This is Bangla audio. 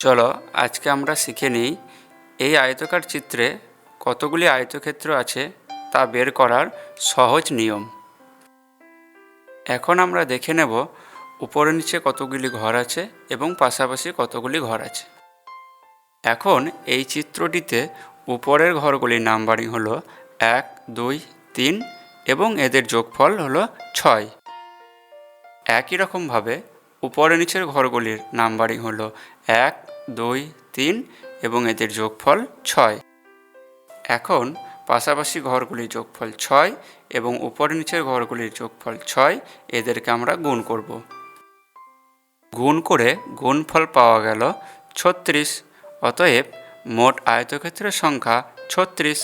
চলো আজকে আমরা শিখে নিই এই আয়তকার চিত্রে কতগুলি আয়তক্ষেত্র আছে তা বের করার সহজ নিয়ম। এখন আমরা দেখে নেব উপরে নিচে কতগুলি ঘর আছে এবং পাশাপাশি কতগুলি ঘর আছে। এখন এই চিত্রটিতে উপরের ঘরগুলির নাম্বারিং হলো 1, 2, 3 এবং এদের যোগফল হলো 6। একই রকমভাবে উপরে নিচের ঘরগুলির নাম্বারিং হলো 1, 2, 3 এবং এদের যোগফল 6। এখন পাশাপাশি ঘরগুলির যোগফল 6 এবং উপরে নিচের ঘরগুলির যোগফল 6, এদেরকে আমরা গুণ করব। গুণ করে গুণফল পাওয়া গেল 36। অতএব মোট আয়তক্ষেত্রের সংখ্যা 36।